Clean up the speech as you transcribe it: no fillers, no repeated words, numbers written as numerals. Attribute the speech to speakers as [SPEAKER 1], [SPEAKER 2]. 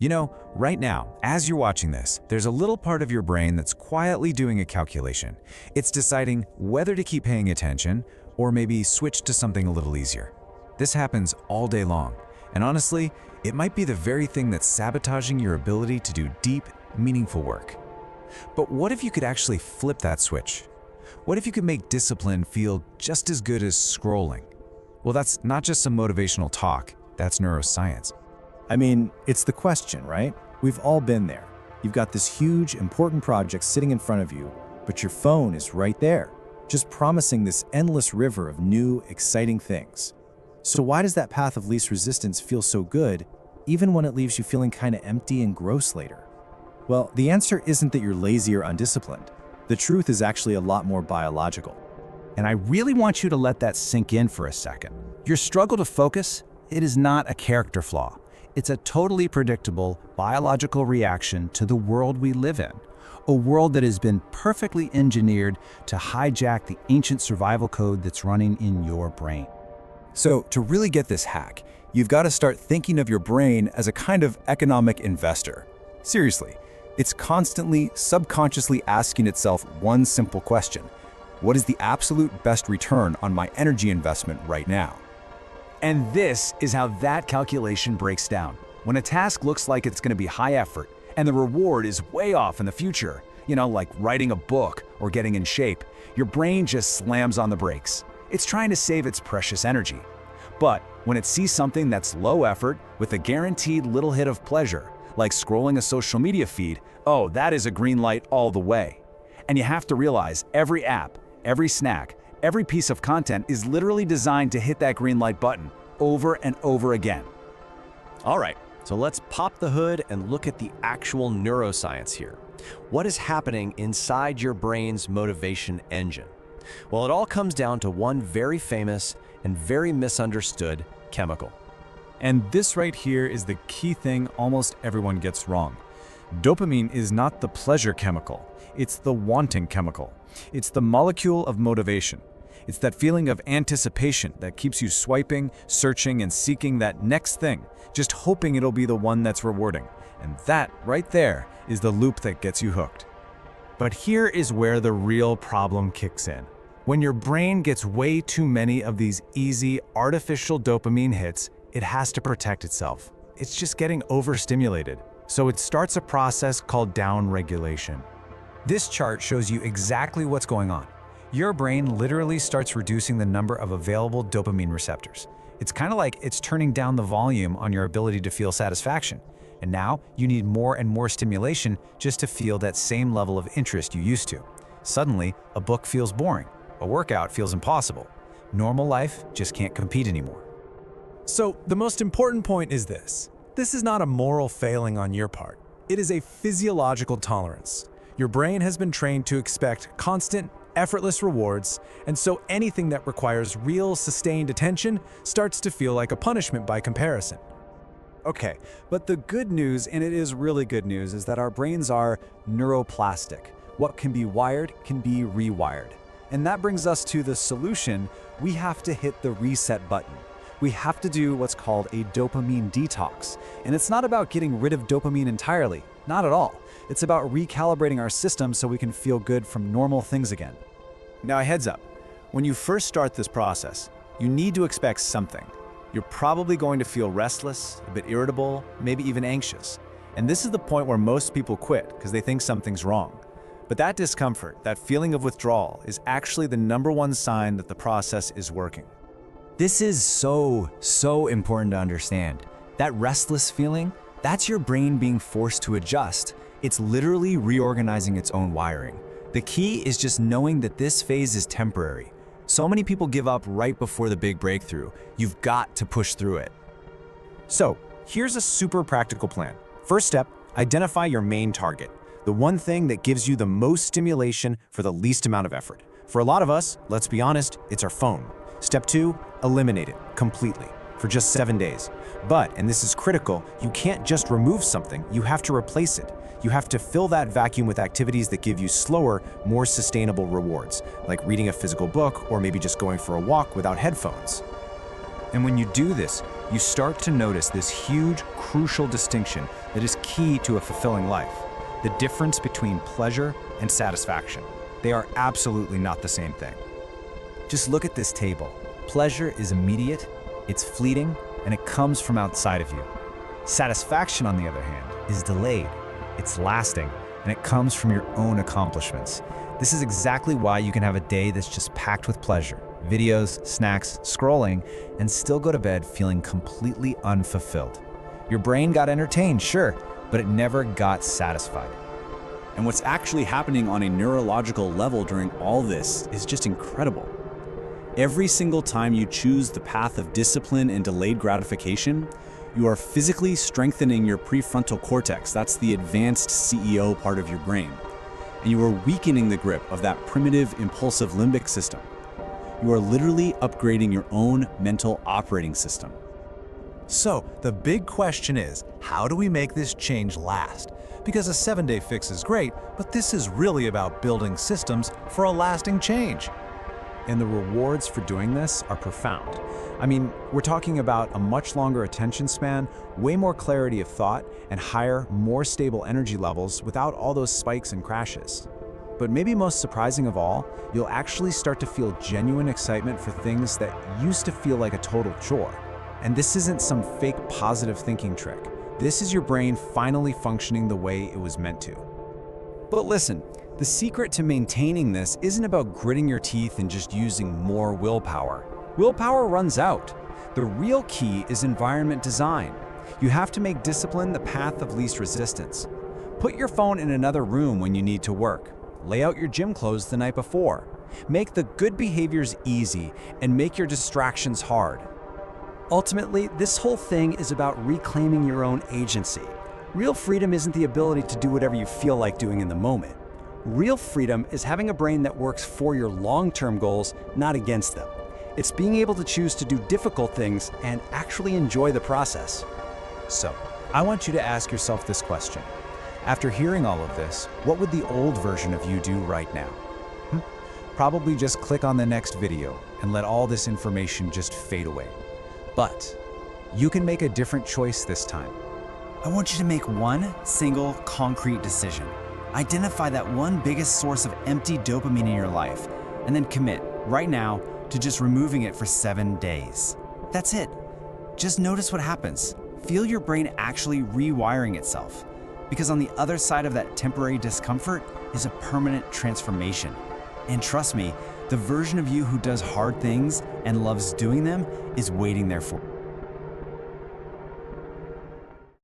[SPEAKER 1] You know, right now, as you're watching this, there's a little part of your brain that's quietly doing a calculation. It's deciding whether to keep paying attention or maybe switch to something a little easier. This happens all day long, and honestly, it might be the very thing that's sabotaging your ability to do deep, meaningful work. But what if you could actually flip that switch? What if you could make discipline feel just as good as scrolling? Well, that's not just some motivational talk, that's neuroscience.
[SPEAKER 2] I mean, it's the question, right? We've all been there. You've got this huge, important project sitting in front of you, but your phone is right there, just promising this endless river of new, exciting things. So why does that path of least resistance feel so good, even when it leaves you feeling kind of empty and gross later? Well, the answer isn't that you're lazy or undisciplined. The truth is actually a lot more biological.
[SPEAKER 3] And I really want you to let that sink in for a second. Your struggle to focus, it is not a character flaw. It's a totally predictable biological reaction to the world we live in, a world that has been perfectly engineered to hijack the ancient survival code that's running in your brain.
[SPEAKER 2] So to really get this hack, you've got to start thinking of your brain as a kind of economic investor. Seriously, it's constantly, subconsciously asking itself one simple question: what is the absolute best return on my energy investment right now?
[SPEAKER 3] And this is how that calculation breaks down. When a task looks like it's going to be high effort and the reward is way off in the future, like writing a book or getting in shape, your brain just slams on the brakes. It's trying to save its precious energy. But when it sees something that's low effort with a guaranteed little hit of pleasure, like scrolling a social media feed, oh, that is a green light all the way. And you have to realize every app, every snack, every piece of content is literally designed to hit that green light button over and over again.
[SPEAKER 4] All right, so let's pop the hood and look at the actual neuroscience here. What is happening inside your brain's motivation engine? Well, it all comes down to one very famous and very misunderstood chemical.
[SPEAKER 1] And this right here is the key thing almost everyone gets wrong. Dopamine is not the pleasure chemical, it's the wanting chemical. It's the molecule of motivation. It's that feeling of anticipation that keeps you swiping, searching, and seeking that next thing, just hoping it'll be the one that's rewarding. And that right there is the loop that gets you hooked. But here is where the real problem kicks in. When your brain gets way too many of these easy, artificial dopamine hits, it has to protect itself. It's just getting overstimulated. So it starts a process called downregulation. This chart shows you exactly what's going on. Your brain literally starts reducing the number of available dopamine receptors. It's kind of like it's turning down the volume on your ability to feel satisfaction. And now you need more and more stimulation just to feel that same level of interest you used to. Suddenly, a book feels boring. A workout feels impossible. Normal life just can't compete anymore.
[SPEAKER 5] So the most important point is this. This is not a moral failing on your part. It is a physiological tolerance. Your brain has been trained to expect constant, effortless rewards, and so anything that requires real, sustained attention starts to feel like a punishment by comparison.
[SPEAKER 2] Okay, but the good news, and it is really good news, is that our brains are neuroplastic. What can be wired can be rewired. And that brings us to the solution. We have to hit the reset button. We have to do what's called a dopamine detox. And it's not about getting rid of dopamine entirely, not at all. It's about recalibrating our system so we can feel good from normal things again. Now, a heads up, when you first start this process, you need to expect something. You're probably going to feel restless, a bit irritable, maybe even anxious. And this is the point where most people quit because they think something's wrong. But that discomfort, that feeling of withdrawal, is actually the #1 sign that the process is working.
[SPEAKER 3] This is so important to understand. That restless feeling, that's your brain being forced to adjust. It's literally reorganizing its own wiring. The key is just knowing that this phase is temporary. So many people give up right before the big breakthrough. You've got to push through it.
[SPEAKER 2] So, here's a super practical plan. First step, identify your main target. The one thing that gives you the most stimulation for the least amount of effort. For a lot of us, let's be honest, it's our phone. Step 2, eliminate it completely for just 7 days. But, and this is critical, you can't just remove something, you have to replace it. You have to fill that vacuum with activities that give you slower, more sustainable rewards, like reading a physical book or maybe just going for a walk without headphones.
[SPEAKER 1] And when you do this, you start to notice this huge, crucial distinction that is key to a fulfilling life: the difference between pleasure and satisfaction. They are absolutely not the same thing.
[SPEAKER 3] Just look at this table. Pleasure is immediate, it's fleeting, and it comes from outside of you. Satisfaction, on the other hand, is delayed, it's lasting, and it comes from your own accomplishments. This is exactly why you can have a day that's just packed with pleasure, videos, snacks, scrolling, and still go to bed feeling completely unfulfilled. Your brain got entertained, sure, but it never got satisfied.
[SPEAKER 2] And what's actually happening on a neurological level during all this is just incredible. Every single time you choose the path of discipline and delayed gratification, you are physically strengthening your prefrontal cortex. That's the advanced CEO part of your brain. And you are weakening the grip of that primitive, impulsive limbic system. You are literally upgrading your own mental operating system.
[SPEAKER 5] So, the big question is, how do we make this change last? Because a 7-day fix is great, but this is really about building systems for a lasting change.
[SPEAKER 1] And the rewards for doing this are profound. I mean, we're talking about a much longer attention span, way more clarity of thought, and higher, more stable energy levels without all those spikes and crashes. But maybe most surprising of all, you'll actually start to feel genuine excitement for things that used to feel like a total chore. And this isn't some fake positive thinking trick. This is your brain finally functioning the way it was meant to.
[SPEAKER 2] But listen, the secret to maintaining this isn't about gritting your teeth and just using more willpower. Willpower runs out. The real key is environment design. You have to make discipline the path of least resistance. Put your phone in another room when you need to work. Lay out your gym clothes the night before. Make the good behaviors easy and make your distractions hard. Ultimately, this whole thing is about reclaiming your own agency. Real freedom isn't the ability to do whatever you feel like doing in the moment. Real freedom is having a brain that works for your long-term goals, not against them. It's being able to choose to do difficult things and actually enjoy the process.
[SPEAKER 1] So, I want you to ask yourself this question. After hearing all of this, what would the old version of you do right now? Probably just click on the next video and let all this information just fade away. But you can make a different choice this time.
[SPEAKER 6] I want you to make one single concrete decision. Identify that one biggest source of empty dopamine in your life, and then commit right now to just removing it for 7 days. That's it. Just notice what happens. Feel your brain actually rewiring itself. Because on the other side of that temporary discomfort is a permanent transformation. And trust me, the version of you who does hard things and loves doing them is waiting there for you.